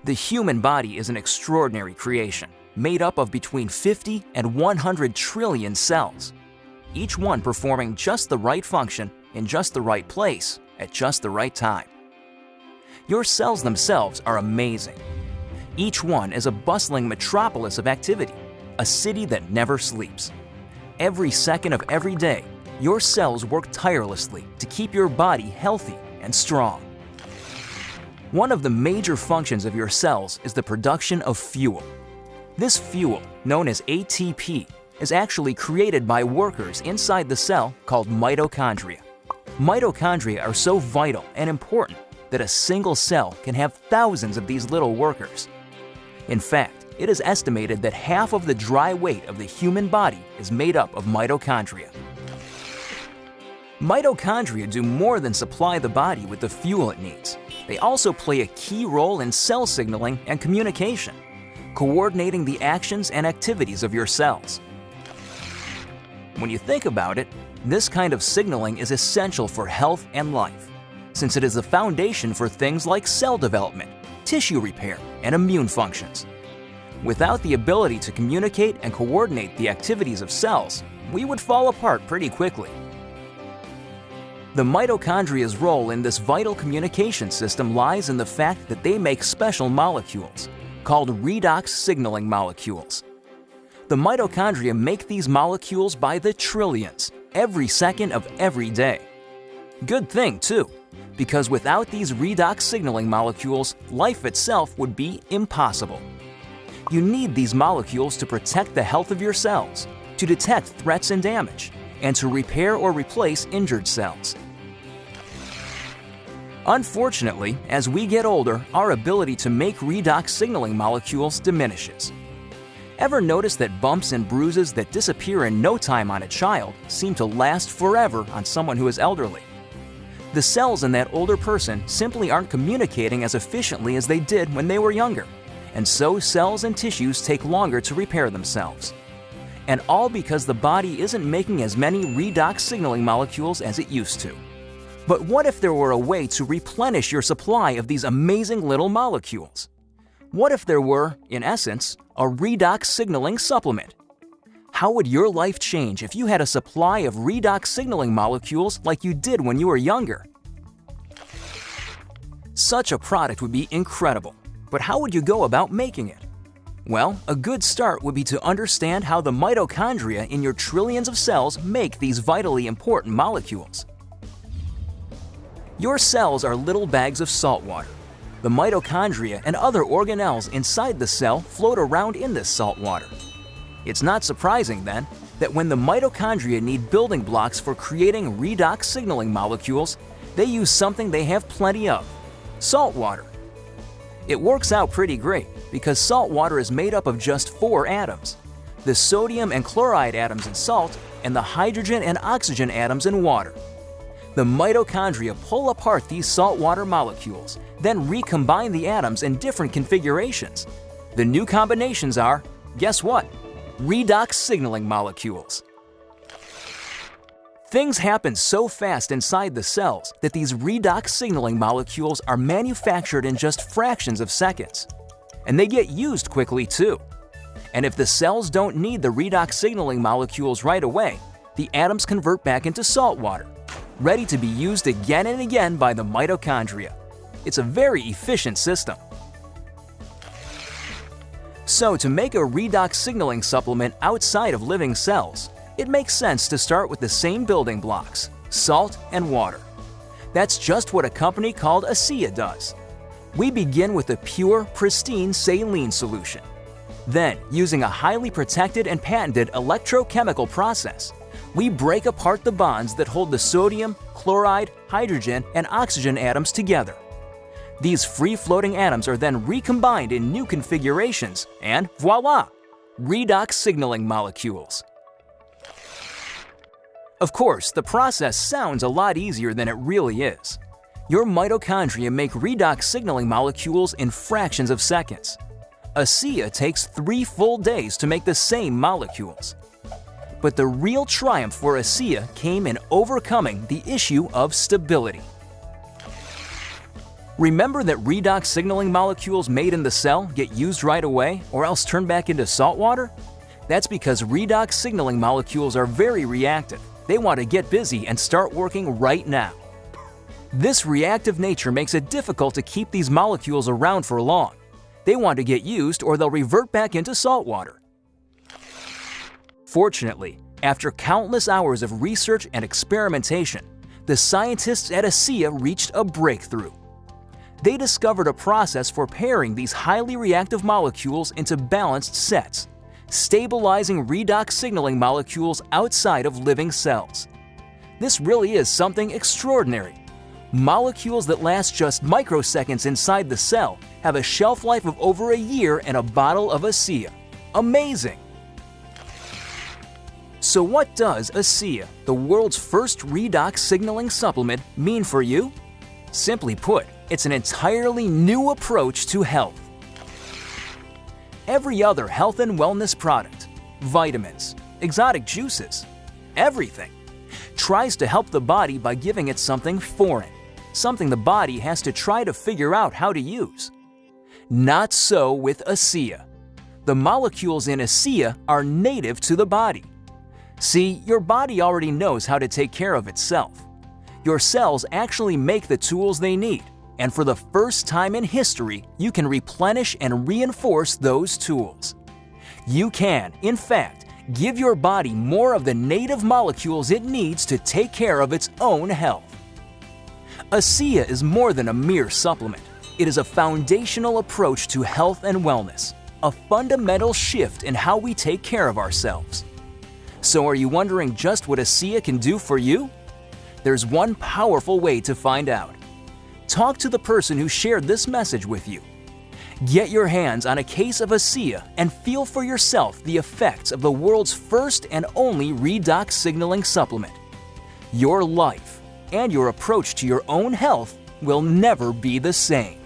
The human body is an extraordinary creation, made up of between 50 and 100 trillion cells, each one performing just the right function in just the right place at just the right time. Your cells themselves are amazing. Each one is a bustling metropolis of activity, a city that never sleeps. Every second of every day, your cells work tirelessly to keep your body healthy and strong. One of the major functions of your cells is the production of fuel. This fuel, known as ATP, is actually created by workers inside the cell called mitochondria. Mitochondria are so vital and important that a single cell can have thousands of these little workers. In fact, it is estimated that half of the dry weight of the human body is made up of mitochondria. Mitochondria do more than supply the body with the fuel it needs. They also play a key role in cell signaling and communication, coordinating the actions and activities of your cells. When you think about it, this kind of signaling is essential for health and life, since it is the foundation for things like cell development, tissue repair, and immune functions. Without the ability to communicate and coordinate the activities of cells, we would fall apart pretty quickly. The mitochondria's role in this vital communication system lies in the fact that they make special molecules, called redox signaling molecules. The mitochondria make these molecules by the trillions, every second of every day. Good thing, too, because without these redox signaling molecules, life itself would be impossible. You need these molecules to protect the health of your cells, to detect threats and damage, and to repair or replace injured cells. Unfortunately, as we get older, our ability to make redox signaling molecules diminishes. Ever notice that bumps and bruises that disappear in no time on a child seem to last forever on someone who is elderly? The cells in that older person simply aren't communicating as efficiently as they did when they were younger, and so cells and tissues take longer to repair themselves. And all because the body isn't making as many redox signaling molecules as it used to. But what if there were a way to replenish your supply of these amazing little molecules? What if there were, in essence, a redox signaling supplement? How would your life change if you had a supply of redox signaling molecules like you did when you were younger? Such a product would be incredible, but how would you go about making it? Well, a good start would be to understand how the mitochondria in your trillions of cells make these vitally important molecules. Your cells are little bags of salt water. The mitochondria and other organelles inside the cell float around in this salt water. It's not surprising, then, that when the mitochondria need building blocks for creating redox signaling molecules, they use something they have plenty of: salt water. It works out pretty great because salt water is made up of just 4 atoms: the sodium and chloride atoms in salt and the hydrogen and oxygen atoms in water. The mitochondria pull apart these saltwater molecules, then recombine the atoms in different configurations. The new combinations are, guess what? Redox signaling molecules. Things happen so fast inside the cells that these redox signaling molecules are manufactured in just fractions of seconds. And they get used quickly too. And if the cells don't need the redox signaling molecules right away, the atoms convert back into salt water, ready to be used again and again by the mitochondria. It's a very efficient system. So to make a redox signaling supplement outside of living cells, it makes sense to start with the same building blocks: salt and water. That's just what a company called ASEA does. We begin with a pure, pristine saline solution. Then, using a highly protected and patented electrochemical process, we break apart the bonds that hold the sodium, chloride, hydrogen, and oxygen atoms together. These free-floating atoms are then recombined in new configurations, and voila! Redox signaling molecules. Of course, the process sounds a lot easier than it really is. Your mitochondria make redox signaling molecules in fractions of seconds. ASEA takes 3 full days to make the same molecules. But the real triumph for ASEA came in overcoming the issue of stability. Remember that redox signaling molecules made in the cell get used right away or else turn back into salt water? That's because redox signaling molecules are very reactive. They want to get busy and start working right now. This reactive nature makes it difficult to keep these molecules around for long. They want to get used or they'll revert back into salt water. Fortunately, after countless hours of research and experimentation, the scientists at ASEA reached a breakthrough. They discovered a process for pairing these highly reactive molecules into balanced sets, stabilizing redox signaling molecules outside of living cells. This really is something extraordinary. Molecules that last just microseconds inside the cell have a shelf life of over a year in a bottle of ASEA. Amazing! So what does ASEA, the world's first redox signaling supplement, mean for you? Simply put, it's an entirely new approach to health. Every other health and wellness product, vitamins, exotic juices, everything, tries to help the body by giving it something foreign, something the body has to try to figure out how to use. Not so with ASEA. The molecules in ASEA are native to the body. See, your body already knows how to take care of itself. Your cells actually make the tools they need, and for the first time in history, you can replenish and reinforce those tools. You can, in fact, give your body more of the native molecules it needs to take care of its own health. ASEA is more than a mere supplement. It is a foundational approach to health and wellness, a fundamental shift in how we take care of ourselves. So are you wondering just what ASEA can do for you? There's one powerful way to find out. Talk to the person who shared this message with you. Get your hands on a case of ASEA and feel for yourself the effects of the world's first and only redox signaling supplement. Your life and your approach to your own health will never be the same.